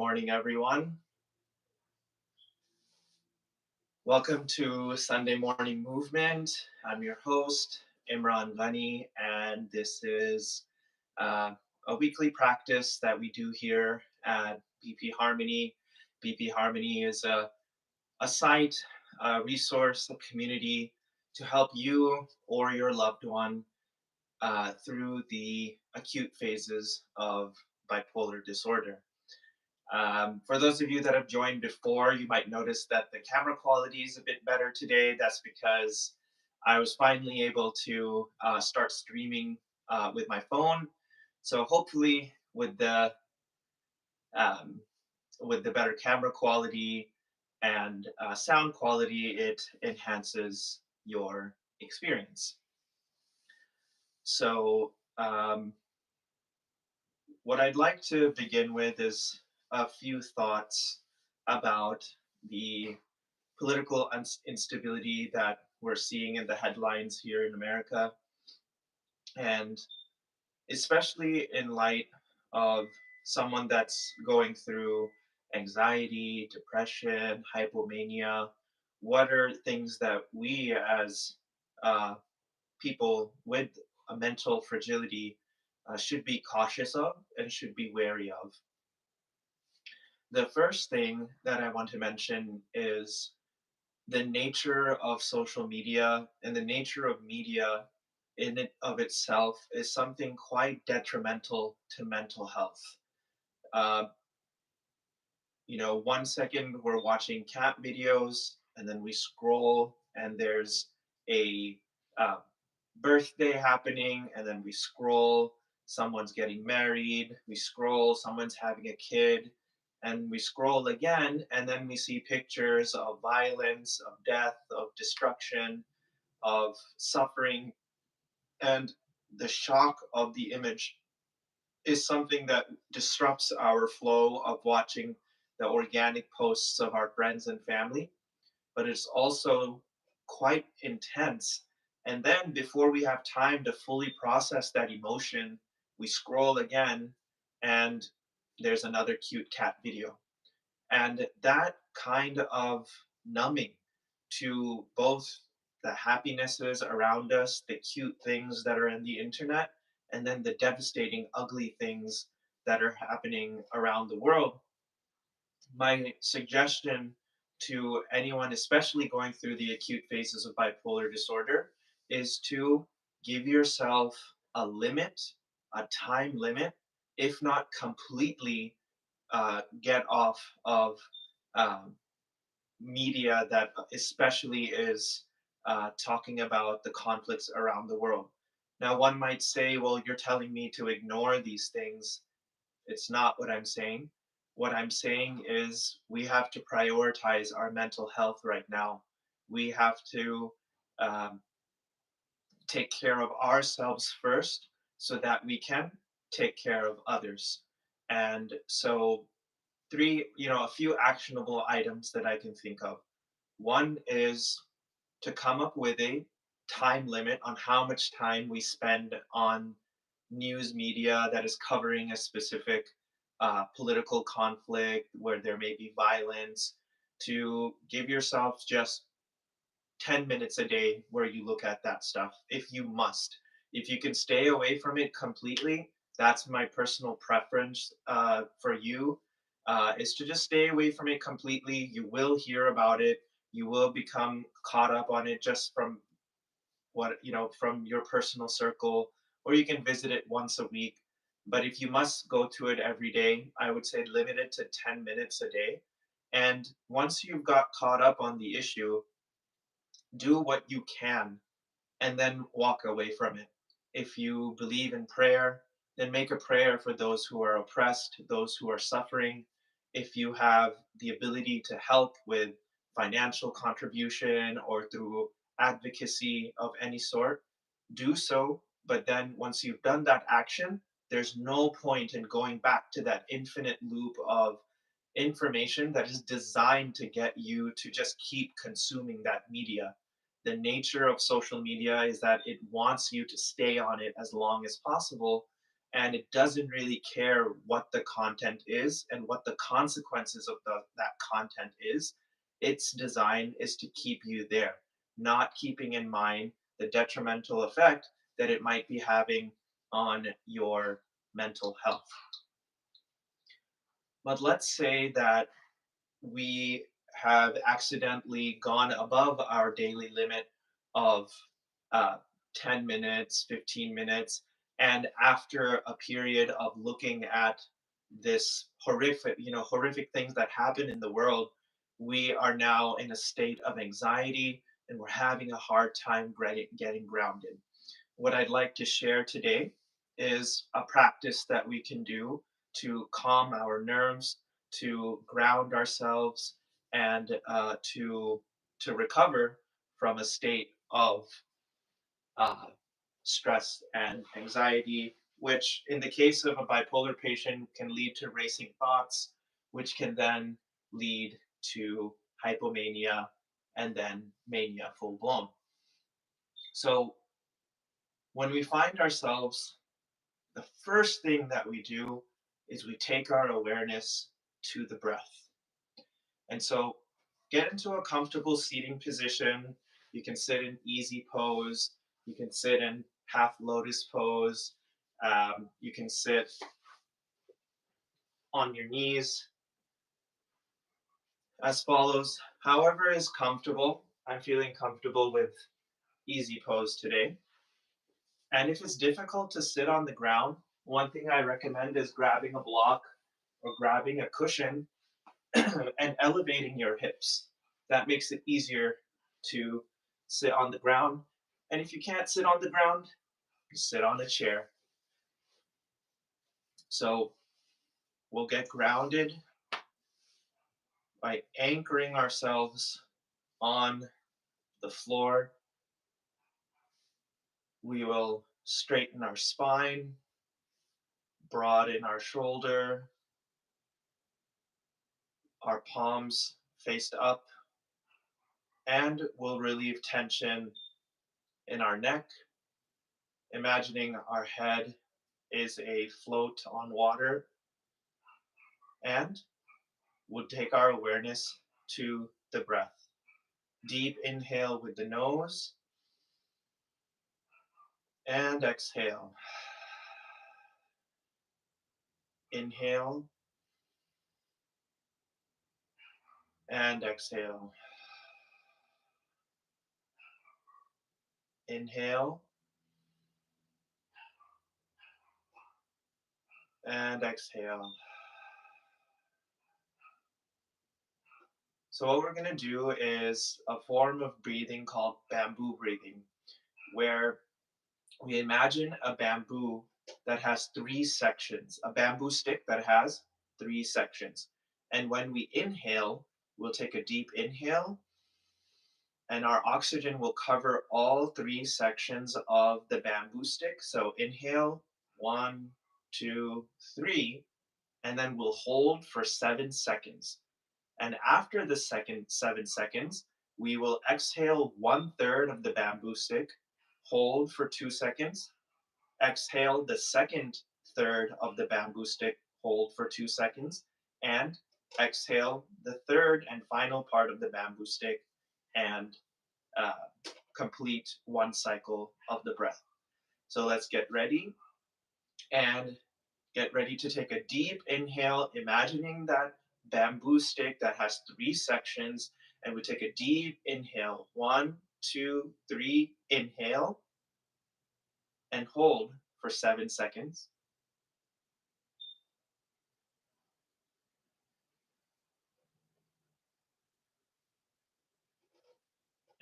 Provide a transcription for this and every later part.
morning, everyone. Welcome to Sunday Morning Movement. I'm your host, Imran Ghani, and this is uh, a weekly practice that we do here at BP Harmony. BP Harmony is a site, a resource, a community to help you or your loved one through the acute phases of bipolar disorder. For those of you that have joined before, you might notice that the camera quality is a bit better today. That's because I was finally able to start streaming with my phone. So hopefully, um, with the better camera quality and sound quality, it enhances your experience. So what I'd like to begin with is a few thoughts about the political instability that we're seeing in the headlines here in America, and especially in light of someone that's going through anxiety, depression, hypomania. What are things that we as uh, people with a mental fragility should be cautious of and should be wary of? The first thing that I want to mention is the nature of social media and the nature of media in it of itself is something quite detrimental to mental health. Uh, 1 second we're watching cat videos, and then we scroll, and there's a uh, birthday happening, and then we scroll, someone's getting married, we scroll, someone's having a kid, and we scroll again, and then we see pictures of violence, of death, of destruction, of suffering, and the shock of the image is something that disrupts our flow of watching the organic posts of our friends and family, but it's also quite intense. And then before we have time to fully process that emotion, we scroll again, and there's another cute cat video. And that kind of numbing to both the happinesses around us, the cute things that are in the internet, and then the devastating, ugly things that are happening around the world. My suggestion to anyone, especially going through the acute phases of bipolar disorder, is to give yourself a limit, a time limit, if not completely get off of um, media that especially is talking about the conflicts around the world. Now, one might say, well, you're telling me to ignore these things. It's not what I'm saying. What I'm saying is we have to prioritize our mental health right now. We have to um, take care of ourselves first so that we can take care of others. And so, a few actionable items that I can think of. One is to come up with a time limit on how much time we spend on news media that is covering a specific political conflict where there may be violence, to give yourself just 10 minutes a day where you look at that stuff if you must. If you can stay away from it completely, that's my personal preference for you, is to just stay away from it completely. You will hear about it. You will become caught up on it just from from your personal circle, or you can visit it once a week. But if you must go to it every day, I would say limit it to 10 minutes a day. And once you've got caught up on the issue, do what you can and then walk away from it. If you believe in prayer, then make a prayer for those who are oppressed, those who are suffering. If you have the ability to help with financial contribution or through advocacy of any sort, do so. But then once you've done that action, there's no point in going back to that infinite loop of information that is designed to get you to just keep consuming that media. The nature of social media is that it wants you to stay on it as long as possible. and it doesn't really care what the content is and what the consequences of that content is. Its design is to keep you there, not keeping in mind the detrimental effect that it might be having on your mental health. But let's say that we have accidentally gone above our daily limit of uh, 10 minutes, 15 minutes, and after a period of looking at this horrific things that happen in the world, we are now in a state of anxiety and we're having a hard time getting grounded. What I'd like to share today is a practice that we can do to calm our nerves, to ground ourselves, and to recover from a state of uh, stress and anxiety, which in the case of a bipolar patient can lead to racing thoughts, which can then lead to hypomania and then mania full blown. So when we find ourselves, the first thing that we do is we take our awareness to the breath. And so get into a comfortable seating position. You can sit in easy pose. You can sit in half lotus pose. You can sit on your knees as follows. However is comfortable. I'm feeling comfortable with easy pose today. And if it's difficult to sit on the ground, one thing I recommend is grabbing a block or grabbing a cushion and elevating your hips. That makes it easier to sit on the ground. And if you can't sit on the ground, sit on a chair. So we'll get grounded by anchoring ourselves on the floor. We will straighten our spine, broaden our shoulder, our palms faced up, and we'll relieve tension in our neck, imagining our head is a float on water, and we'll take our awareness to the breath. Deep inhale with the nose and exhale. Inhale and exhale. Inhale and exhale. So what we're going to do is a form of breathing called bamboo breathing, where we imagine a bamboo that has three sections, a bamboo stick that has three sections. And when we inhale, we'll take a deep inhale, and our oxygen will cover all three sections of the bamboo stick. So inhale, 1, 2, 3, and then we'll hold for 7 seconds. And after the second 7 seconds, we will exhale 1/3 of the bamboo stick, hold for 2 seconds, exhale the second third of the bamboo stick, hold for 2 seconds, and exhale the third and final part of the bamboo stick and uh, complete one cycle of the breath. So let's get ready and get ready to take a deep inhale, imagining that bamboo stick that has three sections. And we take a deep inhale, 1, 2, 3, inhale, and hold for 7 seconds.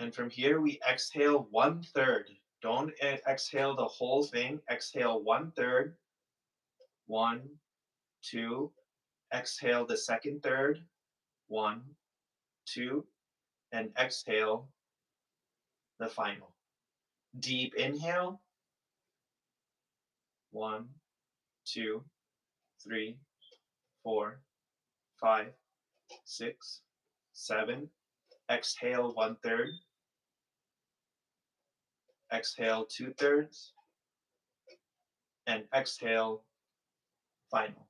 And from here, we exhale 1/3. Don't exhale the whole thing. Exhale 1/3. 1, 2. Exhale the second third. 1, 2. And exhale the final. Deep inhale. 1, 2, 3, 4, 5, 6, 7. Exhale 1/3. Exhale 2/3. and exhale, final.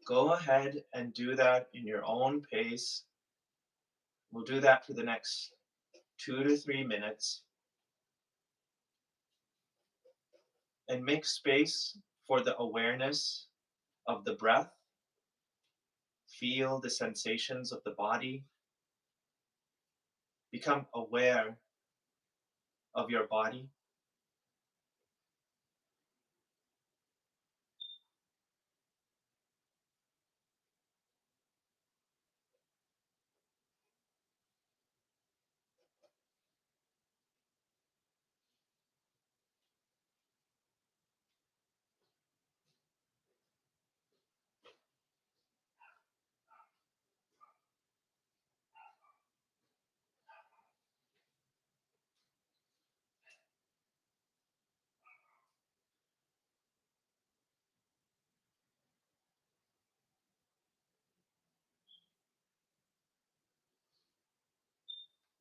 Go ahead and do that in your own pace. We'll do that for the next 2 to 3 minutes and make space for the awareness of the breath. Feel the sensations of the body. Become aware of your body.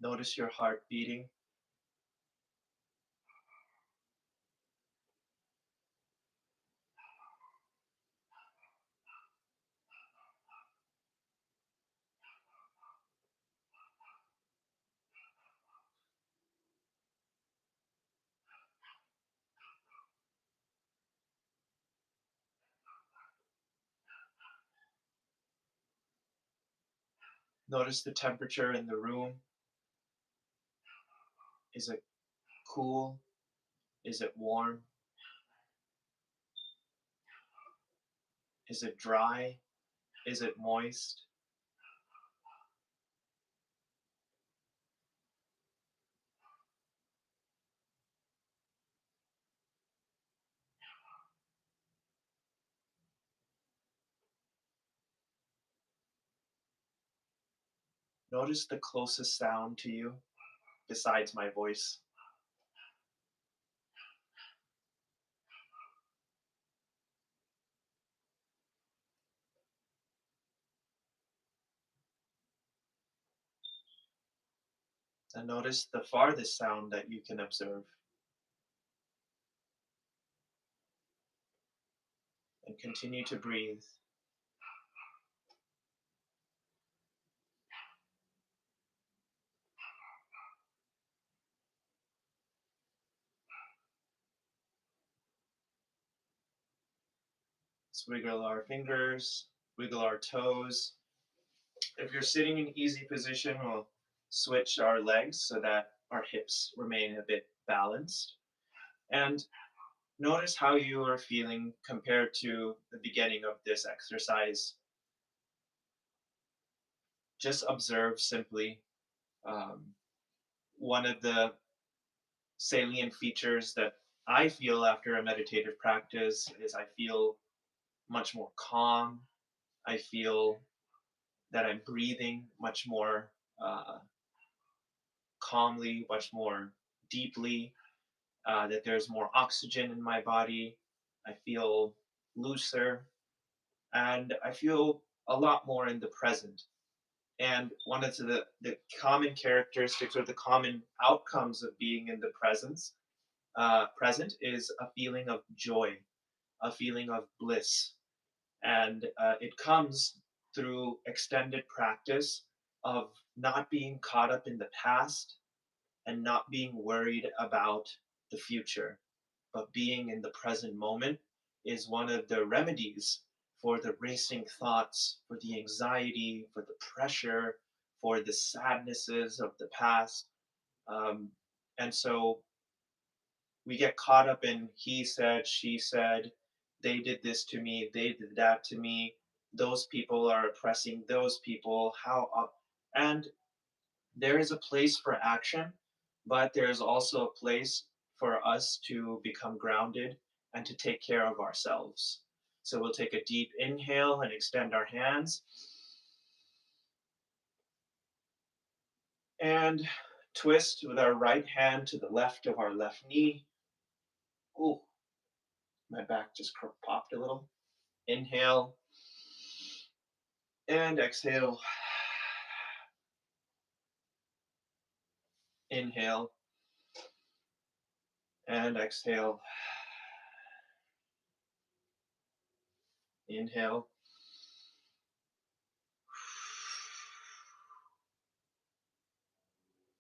Notice your heart beating. Notice the temperature in the room. Is it cool? Is it warm? Is it dry? Is it moist? Notice the closest sound to you besides my voice. And notice the farthest sound that you can observe. And continue to breathe. Let's wiggle our fingers, wiggle our toes. If you're sitting in easy position, we'll switch our legs so that our hips remain a bit balanced. And notice how you are feeling compared to the beginning of this exercise. Just observe simply. Um, One of the salient features that I feel after a meditative practice is I feel much more calm. I feel that I'm breathing much more calmly, much more deeply, that there's more oxygen in my body. I feel looser and I feel a lot more in the present. And one of the common characteristics or the common outcomes of being in the present is a feeling of joy, a feeling of bliss. And it comes through extended practice of not being caught up in the past and not being worried about the future, but being in the present moment is one of the remedies for the racing thoughts, for the anxiety, for the pressure, for the sadnesses of the past. Um, and so we get caught up in he said, she said, they did this to me, they did that to me, those people are oppressing those people, and there is a place for action, but there's also a place for us to become grounded and to take care of ourselves. So we'll take a deep inhale and extend our hands and twist with our right hand to the left of our left knee. Ooh, my back just popped a little. Inhale and exhale. Inhale and exhale. Inhale.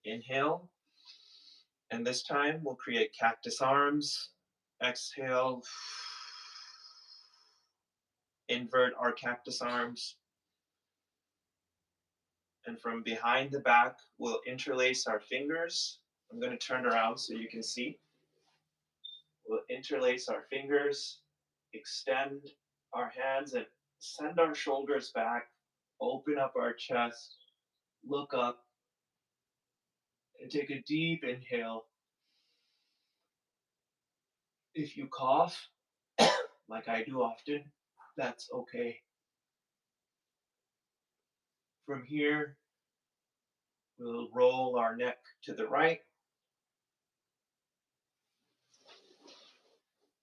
Inhale. And this time we'll create cactus arms. Exhale. Invert our cactus arms. And from behind the back, we'll interlace our fingers. I'm going to turn around so you can see. We'll interlace our fingers, extend our hands, and send our shoulders back. Open up our chest, look up, and take a deep inhale. If you cough, like I do often, that's okay. From here, we'll roll our neck to the right,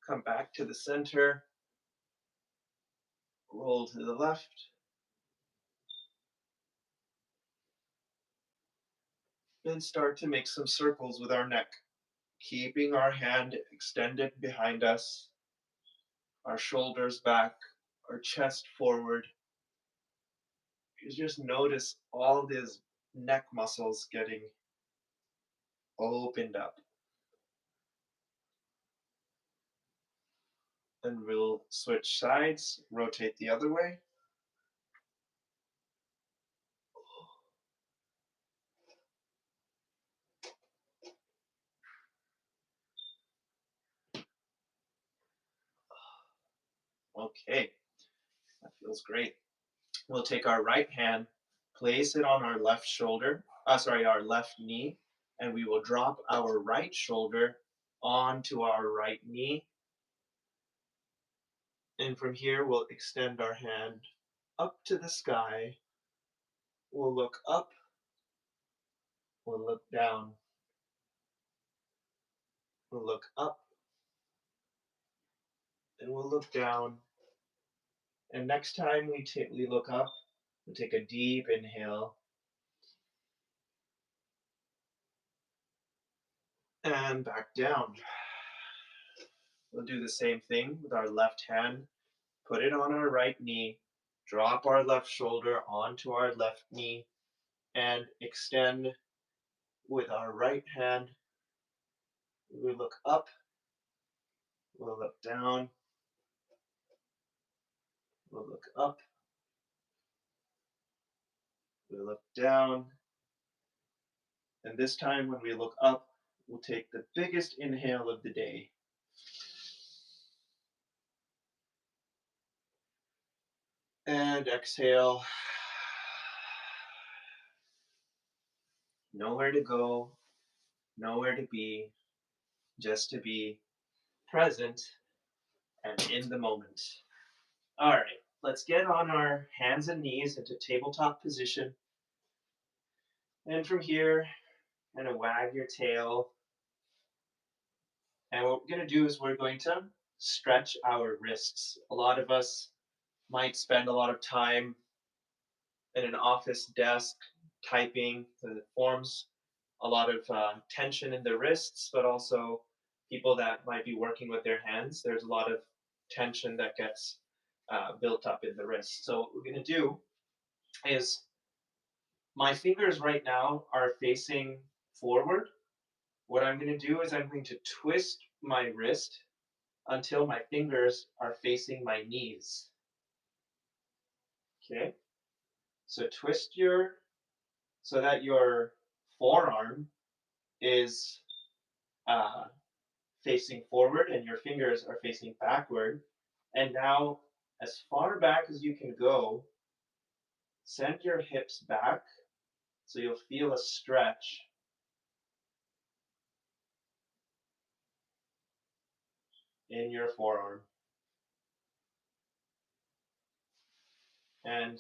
come back to the center, roll to the left, and start to make some circles with our neck, keeping our hand extended behind us, our shoulders back, our chest forward. You just notice all these neck muscles getting opened up. And we'll switch sides, rotate the other way. Okay, that feels great. We'll take our right hand, place it on our left shoulder, our left knee, and we will drop our right shoulder onto our right knee. And from here, we'll extend our hand up to the sky. We'll look up, we'll look down, we'll look up, and we'll look down. And next time we look up, we'll take a deep inhale. And back down. We'll do the same thing with our left hand. Put it on our right knee, drop our left shoulder onto our left knee, and extend with our right hand. We look up, we'll look down, we'll look up, we'll look down. And this time when we look up, we'll take the biggest inhale of the day. And exhale. Nowhere to go, nowhere to be, just to be present and in the moment. All right, let's get on our hands and knees into tabletop position. And from here, kind of wag your tail. And what we're going to do is we're going to stretch our wrists. A lot of us might spend a lot of time at an office desk typing, so it forms a lot of tension in the wrists, but also people that might be working with their hands, there's a lot of tension that gets built up in the wrist. So what we're going to do is my fingers right now are facing forward. What I'm going to do is I'm going to twist my wrist until my fingers are facing my knees. Okay? So twist so that your forearm is facing forward and your fingers are facing backward. And now, as far back as you can go, send your hips back so you'll feel a stretch. In your forearm. And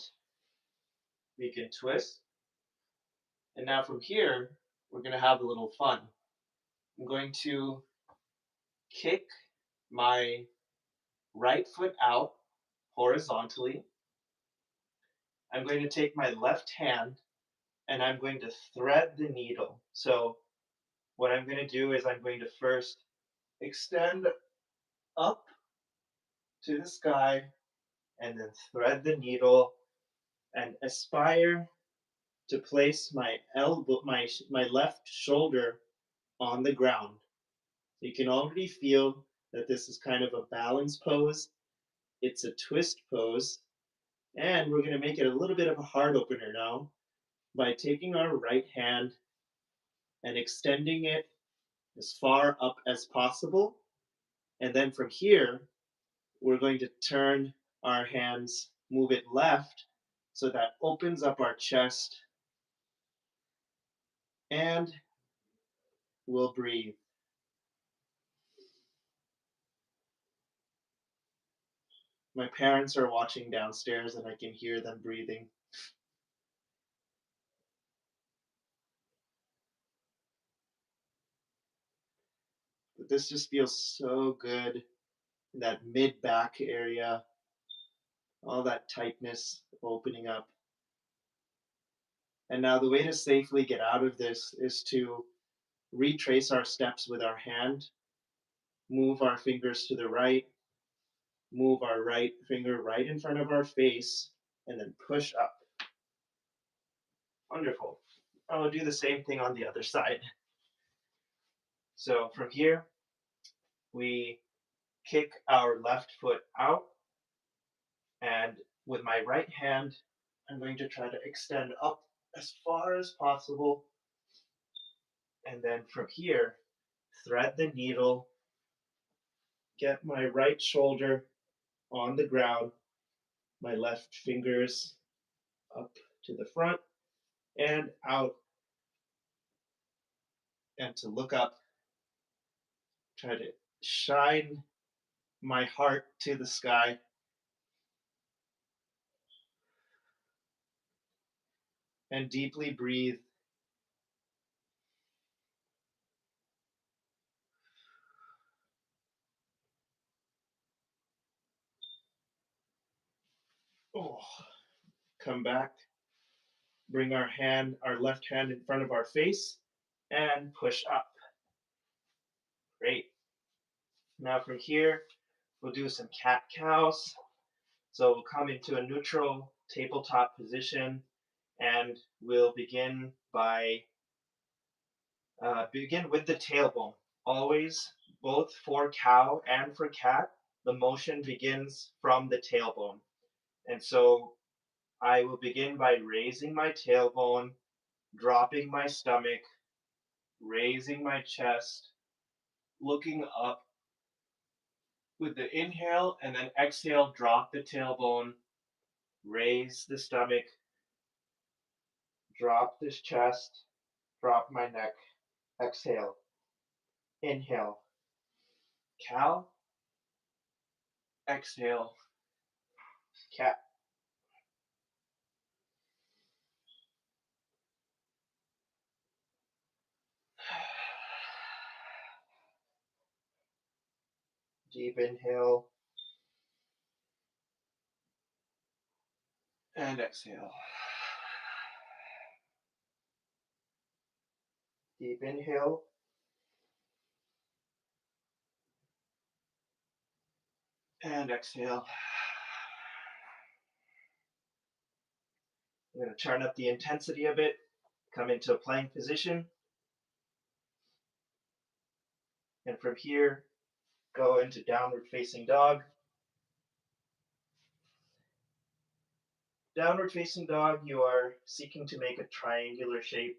we can twist. And now from here, we're going to have a little fun. I'm going to kick my right foot out horizontally. I'm going to take my left hand and I'm going to thread the needle. So what I'm going to do is I'm going to first extend up to the sky, and then thread the needle and aspire to place my elbow, my left shoulder on the ground. You can already feel that this is kind of a balance pose. It's a twist pose, and we're going to make it a little bit of a heart opener now by taking our right hand and extending it as far up as possible. And then from here, we're going to turn our hands, move it left, so that opens up our chest, and we'll breathe. My parents are watching downstairs and I can hear them breathing. But this just feels so good in that mid back area, all that tightness opening up. And now the way to safely get out of this is to retrace our steps with our hand, move our fingers to the right, move our right finger right in front of our face, and then push up. Wonderful. I'll do the same thing on the other side. So from here, we kick our left foot out, and with my right hand, I'm going to try to extend up as far as possible. And then from here, thread the needle, get my right shoulder on the ground, my left fingers up to the front and out, and to look up, try to shine my heart to the sky. And deeply breathe. Oh, come back. Bring our left hand in front of our face and push up. Great. Now from here, we'll do some cat cows. So we'll come into a neutral tabletop position and we'll begin with the tailbone. Always, both for cow and for cat, the motion begins from the tailbone. And so I will begin by raising my tailbone, dropping my stomach, raising my chest, looking up with the inhale, and then exhale, drop the tailbone, raise the stomach, drop this chest, drop my neck, exhale, inhale, cow, exhale, cat. Deep inhale and exhale. Deep inhale and exhale. I'm going to turn up the intensity a bit, come into a plank position, and from here, go into downward facing dog. Downward facing dog, you are seeking to make a triangular shape.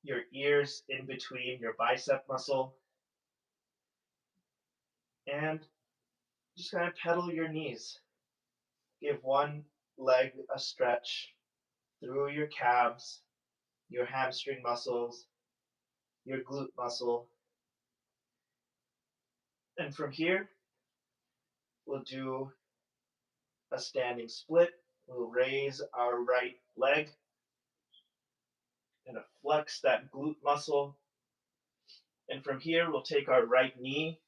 Your ears in between your bicep muscle, and just kind of pedal your knees. Give one leg a stretch through your calves, your hamstring muscles, your glute muscle. And from here, we'll do a standing split. We'll raise our right leg and flex that glute muscle. And from here, we'll take our right knee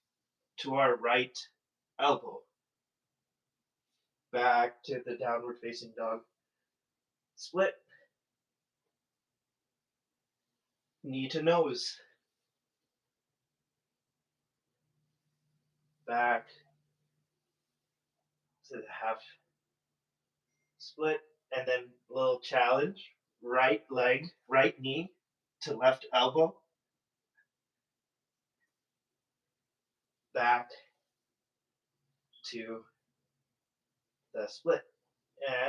to our right elbow. Back to the downward facing dog. Split. Knee to nose. Back to the half split, and then little challenge. Right leg, right knee to left elbow, back to the split.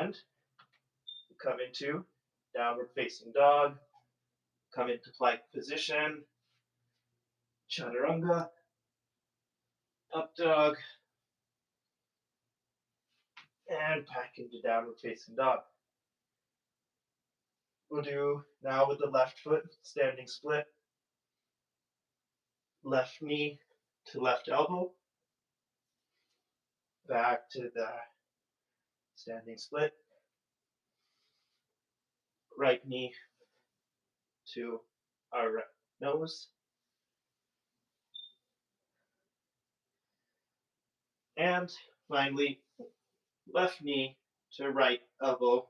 And come into downward facing dog, come into plank position, chaturanga, up dog, and back into downward facing dog. We'll do now with the left foot, standing split, left knee to left elbow, back to the standing split, right knee to our right nose, and finally left knee to right elbow,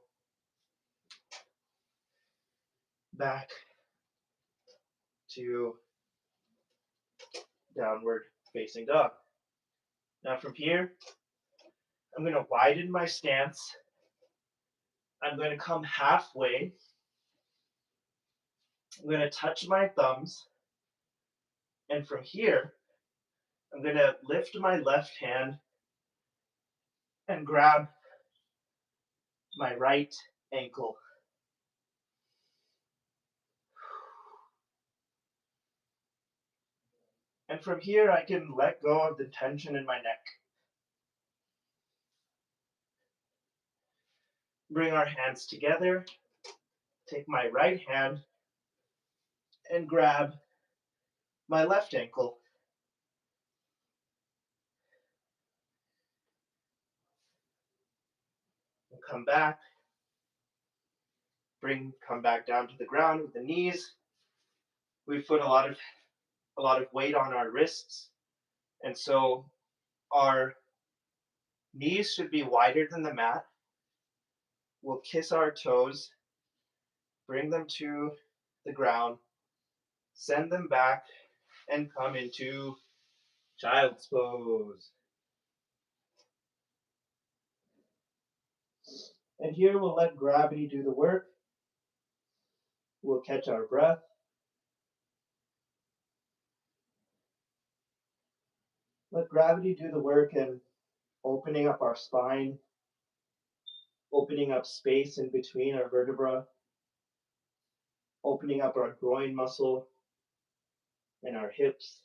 back to downward facing dog. Now from here, I'm going to widen my stance. I'm going to come halfway. I'm going to touch my thumbs. And from here, I'm going to lift my left hand and grab my right ankle. And from here, I can let go of the tension in my neck. Bring our hands together. Take my right hand and grab my left ankle. And come back. Come back down to the ground with the knees. We've put a lot of weight on our wrists, and so our knees should be wider than the mat. We'll kiss our toes, bring them to the ground, send them back, and come into child's pose. And here we'll let gravity do the work. We'll catch our breath. Let gravity do the work in opening up our spine, opening up space in between our vertebra, opening up our groin muscle and our hips.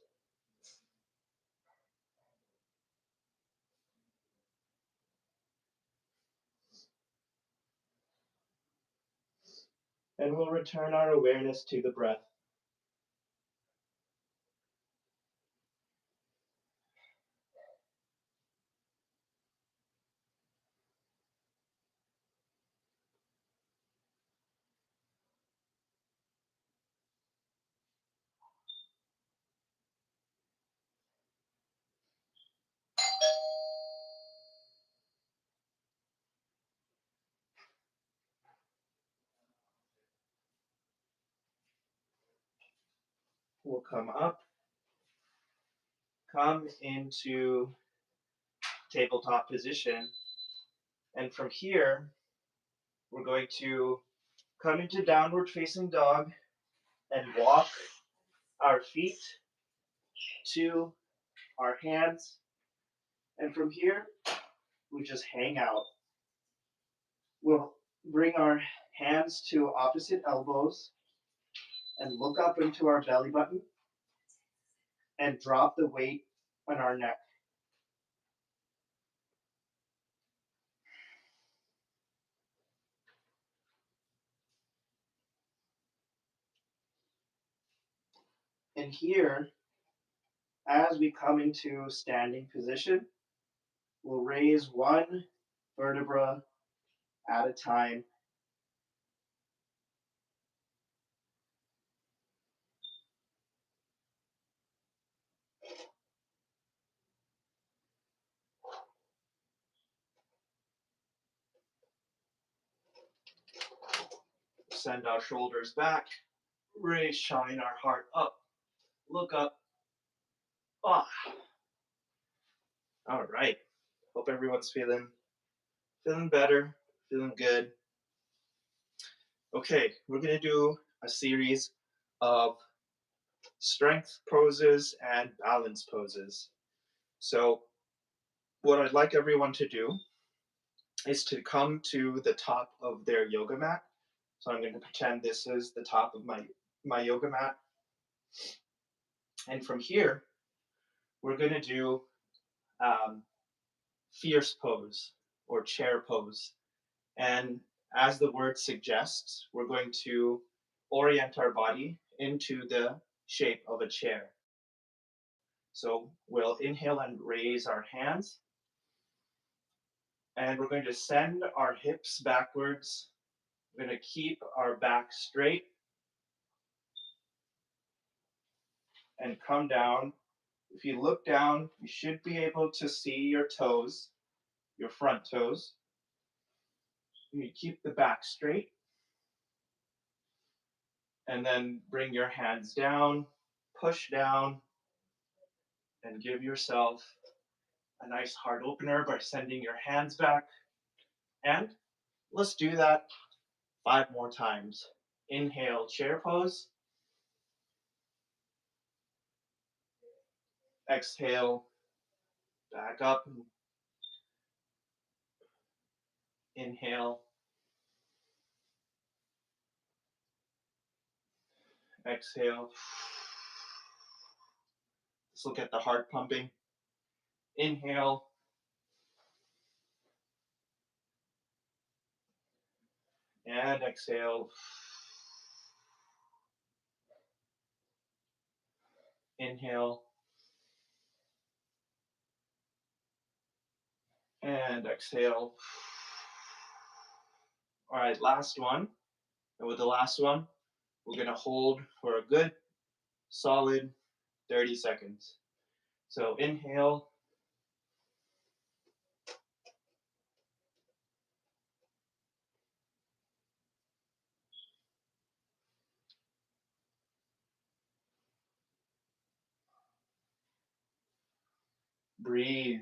And we'll return our awareness to the breath. We'll come up, come into tabletop position, and from here, we're going to come into downward facing dog and walk our feet to our hands, and from here, we just hang out. We'll bring our hands to opposite elbows and look up into our belly button and drop the weight on our neck. And here, as we come into standing position, we'll raise one vertebra at a time. Send our shoulders back, raise, shine our heart up, look up. Ah. All right. Hope everyone's feeling Feeling better, feeling good. Okay, we're going to do a series of strength poses and balance poses. So, what I'd like everyone to do is to come to the top of their yoga mat. So, I'm going to pretend this is the top of my yoga mat. And from here, we're going to do um, fierce pose or chair pose. And as the word suggests, we're going to orient our body into the shape of a chair. So we'll inhale and raise our hands. And we're going to send our hips backwards. We're going to keep our back straight and come down. If you look down, you should be able to see your toes, your front toes. You keep the back straight. And then bring your hands down, push down, and give yourself a nice heart opener by sending your hands back. And let's do that 5 more times. Inhale, chair pose. Exhale, back up. Inhale. Exhale. Let's look at the heart pumping. Inhale. And exhale. Inhale. And exhale. All right, last one. And with the last one, we're going to hold for a good solid 30 seconds. So inhale. Breathe.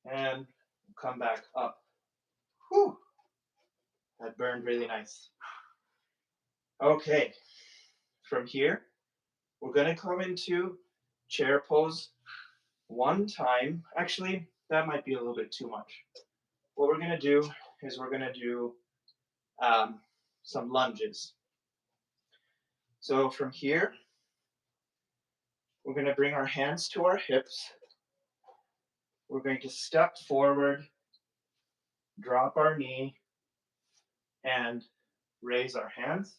And come back up. Whew. That burned really nice. Okay. From here, we're going to come into chair pose one time. Actually, that might be a little bit too much. What we're going to do is we're going to do some lunges. So from here, we're going to bring our hands to our hips. We're going to step forward, drop our knee, and raise our hands.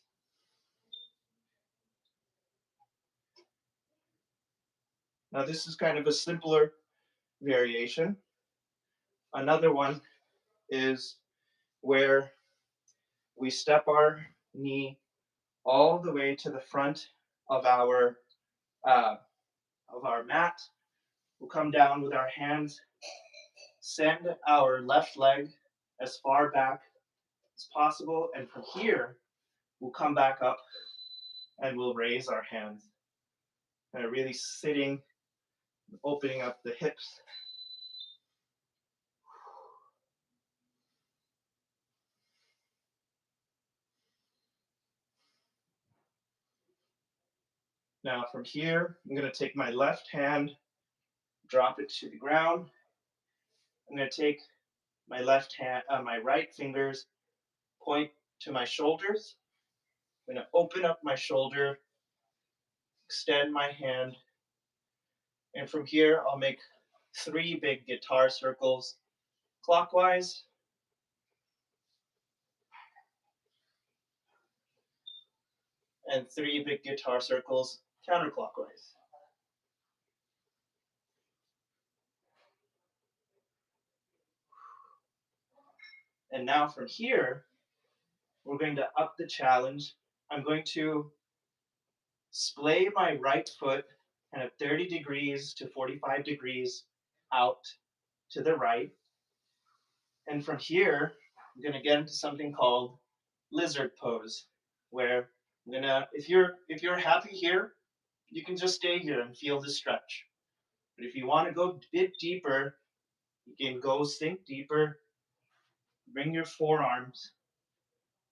Now this is kind of a simpler variation. Another one is where we step our knee all the way to the front of our mat. We'll come down with our hands, send our left leg as far back as possible, and from here we'll come back up and we'll raise our hands. And really sitting, opening up the hips. Now from here, I'm going to take my left hand, drop it to the ground. I'm going to take my left hand, my right fingers, point to my shoulders. I'm going to open up my shoulder, extend my hand, and from here I'll make 3 big guitar circles clockwise, and 3 big guitar circles counterclockwise. And now from here, we're going to up the challenge. I'm going to splay my right foot kind of 30 degrees to 45 degrees out to the right. And from here, I'm gonna get into something called lizard pose, where if you're happy here, you can just stay here and feel the stretch. But if you want to go a bit deeper, you can go sink deeper, bring your forearms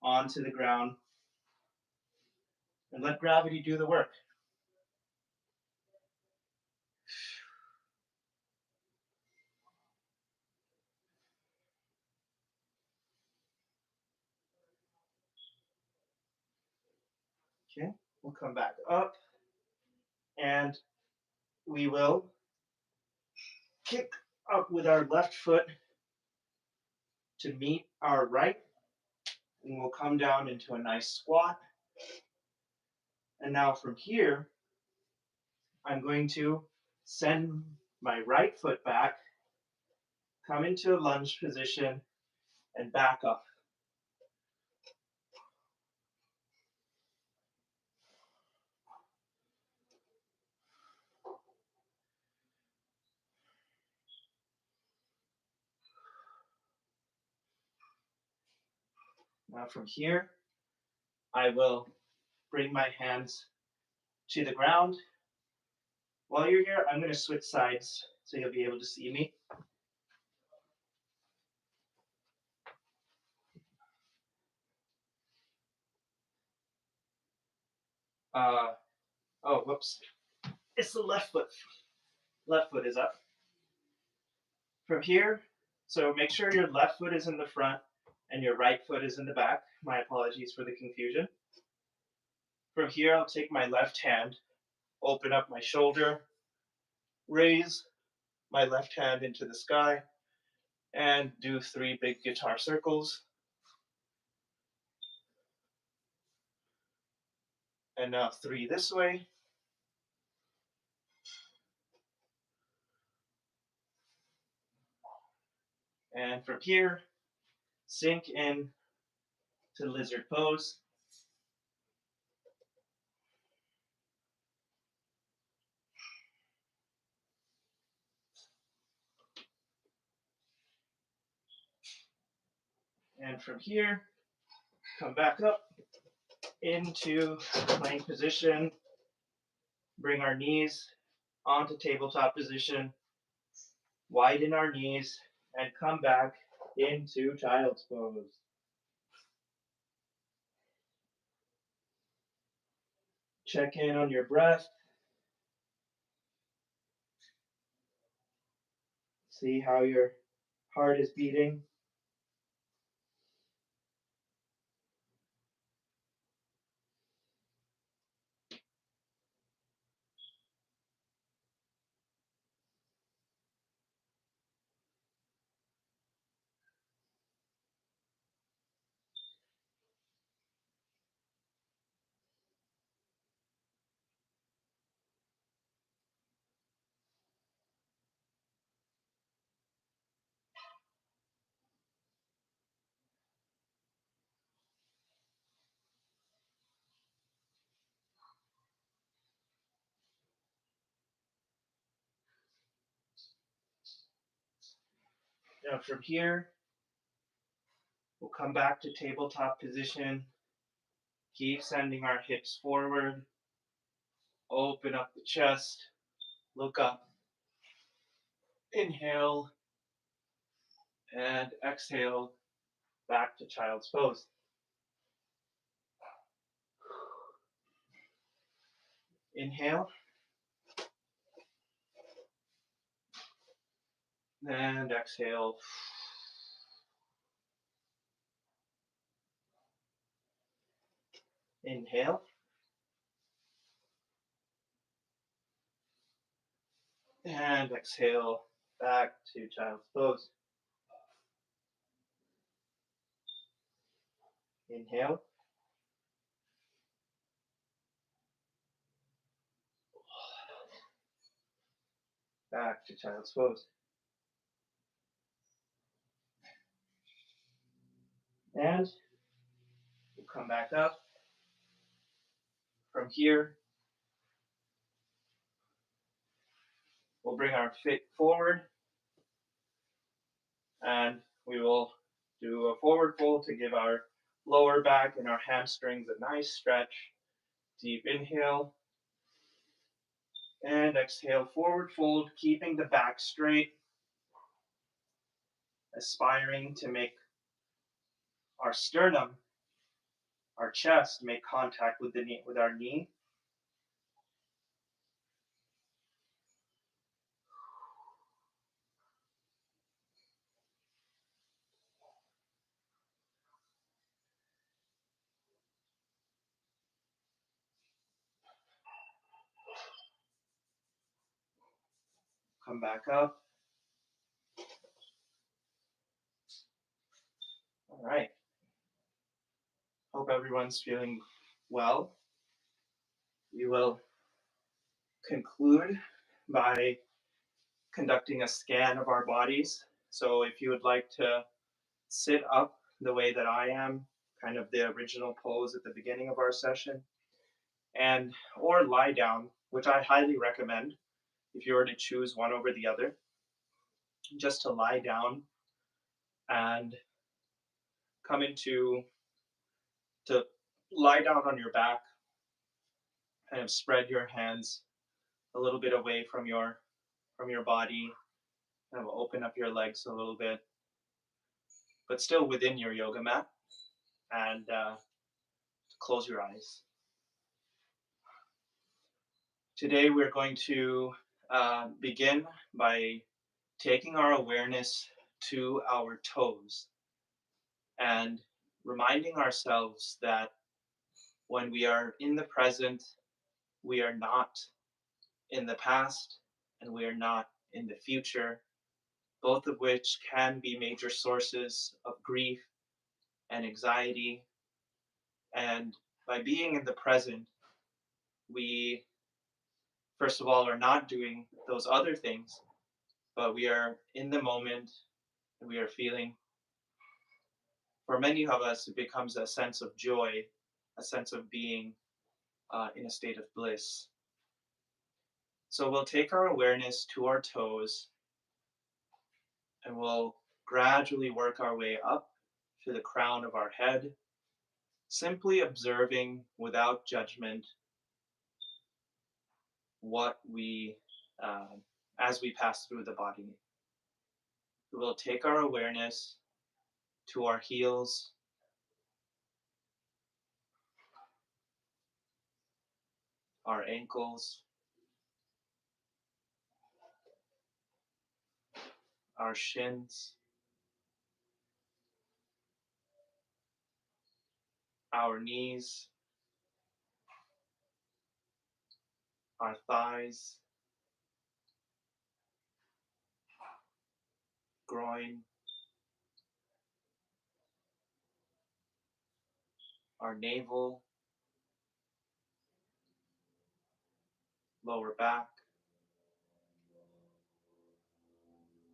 onto the ground, and let gravity do the work. Okay, we'll come back up and we will kick up with our left foot to meet our right, and we'll come down into a nice squat. And now from here, I'm going to send my right foot back, come into a lunge position, and back up. Now from here, I will bring my hands to the ground. While you're here, I'm going to switch sides so you'll be able to see me. Oh, whoops. It's the left foot. Left foot is up. From here, so make sure your left foot is in the front and your right foot is in the back. My apologies for the confusion. From here, I'll take my left hand, open up my shoulder, raise my left hand into the sky, and do 3 big guitar circles. And now 3 this way. And from here, sink in to lizard pose. And from here, come back up into plank position. Bring our knees onto tabletop position. Widen our knees and come back into child's pose. Check in on your breath. See how your heart is beating. Now from here, we'll come back to tabletop position. Keep sending our hips forward. Open up the chest. Look up. Inhale and exhale back to child's pose. Inhale and exhale. Inhale and exhale back to child's pose. Inhale. Back to child's pose. And we'll come back up. From here, we'll bring our feet forward and we will Do a forward fold to give our lower back and our hamstrings a nice stretch. Deep inhale and exhale, forward fold, keeping the back straight, aspiring to make our sternum, our chest make contact with the knee, with our knee. Come back up. All right. Hope everyone's feeling well. We will conclude by conducting a scan of our bodies. So if you would like to sit up the way that I am, kind of the original pose at the beginning of our session, and or lie down, which I highly recommend if you were to choose one over the other, just to lie down and come into to lie down on your back, kind of spread your hands a little bit away from your body, kind of open up your legs a little bit, but still within your yoga mat, and close your eyes. Today we're going to begin by taking our awareness to our toes and reminding ourselves that when we are in the present, we are not in the past and we are not in the future, both of which can be major sources of grief and anxiety. And by being in the present, we, first of all, are not doing those other things, but we are in the moment and we are feeling. For many of us, it becomes a sense of joy, a sense of being in a state of bliss. So we'll take our awareness to our toes and we'll gradually work our way up to the crown of our head, simply observing without judgment what we, as we pass through the body. We will take our awareness to our heels, our ankles, our shins, our knees, our thighs, groin, our navel, lower back,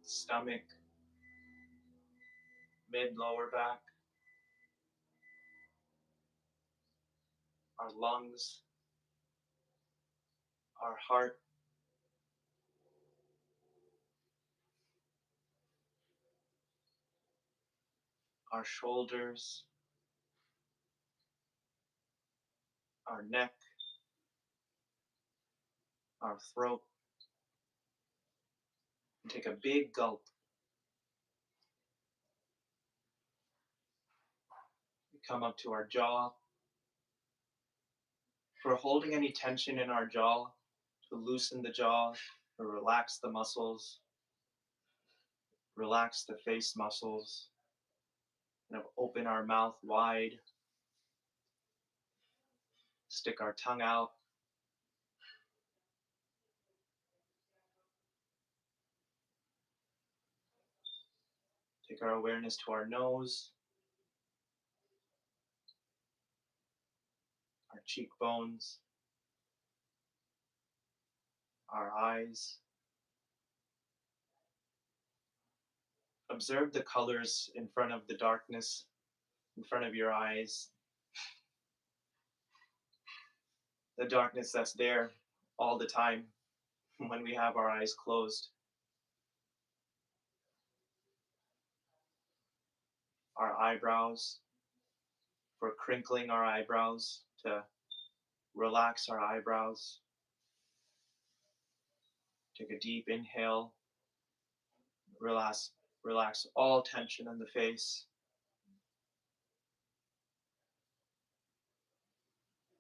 stomach, mid lower back, our lungs, our heart, our shoulders, our neck, our throat. And take a big gulp. We come up to our jaw. If we're holding any tension in our jaw, to loosen the jaw, or relax the muscles, relax the face muscles, and open our mouth wide, stick our tongue out. Take our awareness to our nose, our cheekbones, our eyes. Observe the colors in front of the darkness, in front of your eyes. The darkness that's there all the time when we have our eyes closed. our eyebrows, for crinkling our eyebrows to relax our eyebrows. Take a deep inhale, relax, relax all tension in the face.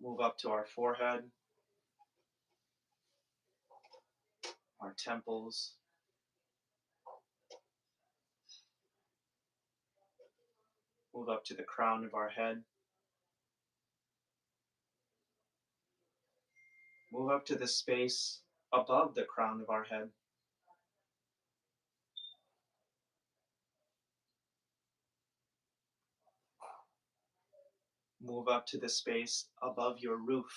Move up to our forehead, our temples, move up to the crown of our head, move up to the space above the crown of our head, move up to the space above your roof.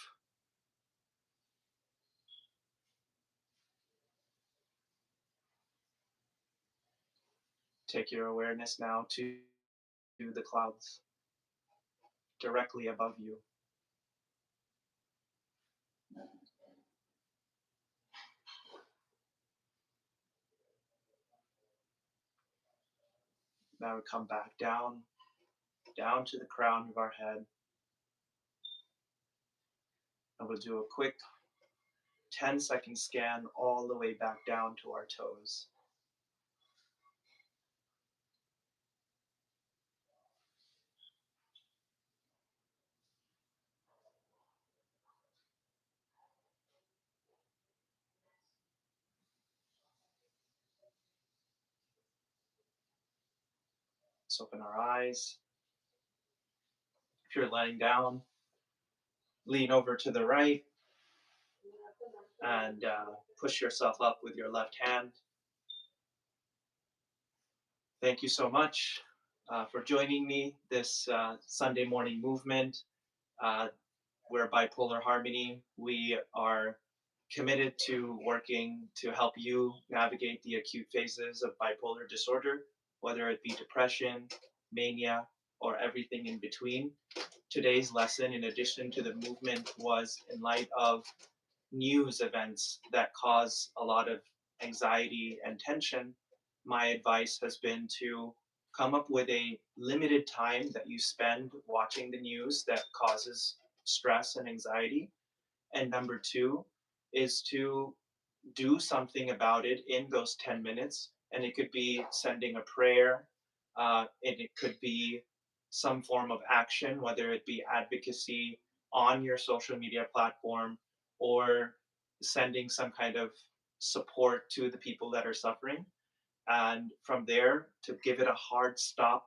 Take your awareness now to the clouds directly above you. Now we come back down, down to the crown of our head, and we'll do a quick 10-second scan all the way back down to our toes. Let's open our eyes. If you're laying down, lean over to the right and push yourself up with your left hand. Thank you so much for joining me this Sunday morning movement. Uh, we're Bipolar Harmony. We are committed to working to help you navigate the acute phases of bipolar disorder, whether it be depression, mania, or everything in between. Today's lesson, in addition to the movement, was in light of news events that cause a lot of anxiety and tension. My advice has been to come up with a limited time that you spend watching the news that causes stress and anxiety. And number two is to do something about it in those 10 minutes. And it could be sending a prayer, and it could be some form of action, whether it be advocacy on your social media platform or sending some kind of support to the people that are suffering. And from there, to give it a hard stop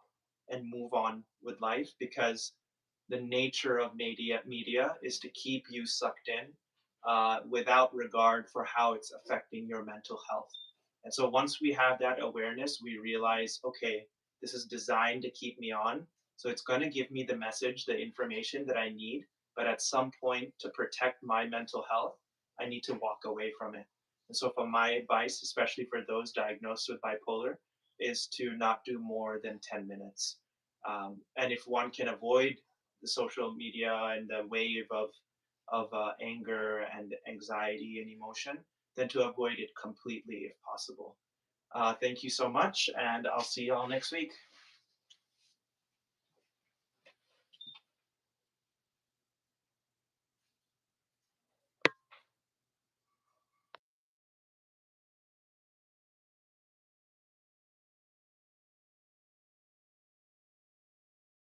and move on with life, because the nature of media is to keep you sucked in without regard for how it's affecting your mental health. And so once we have that awareness, we realize, okay, this is designed to keep me on. So it's going to give me the message, the information that I need. But at some point, to protect my mental health, I need to walk away from it. And so, for my advice, especially for those diagnosed with bipolar, is to not do more than 10 minutes. And if one can avoid the social media and the wave of anger and anxiety and emotion, then to avoid it completely if possible. Thank you so much, and I'll see you all next week.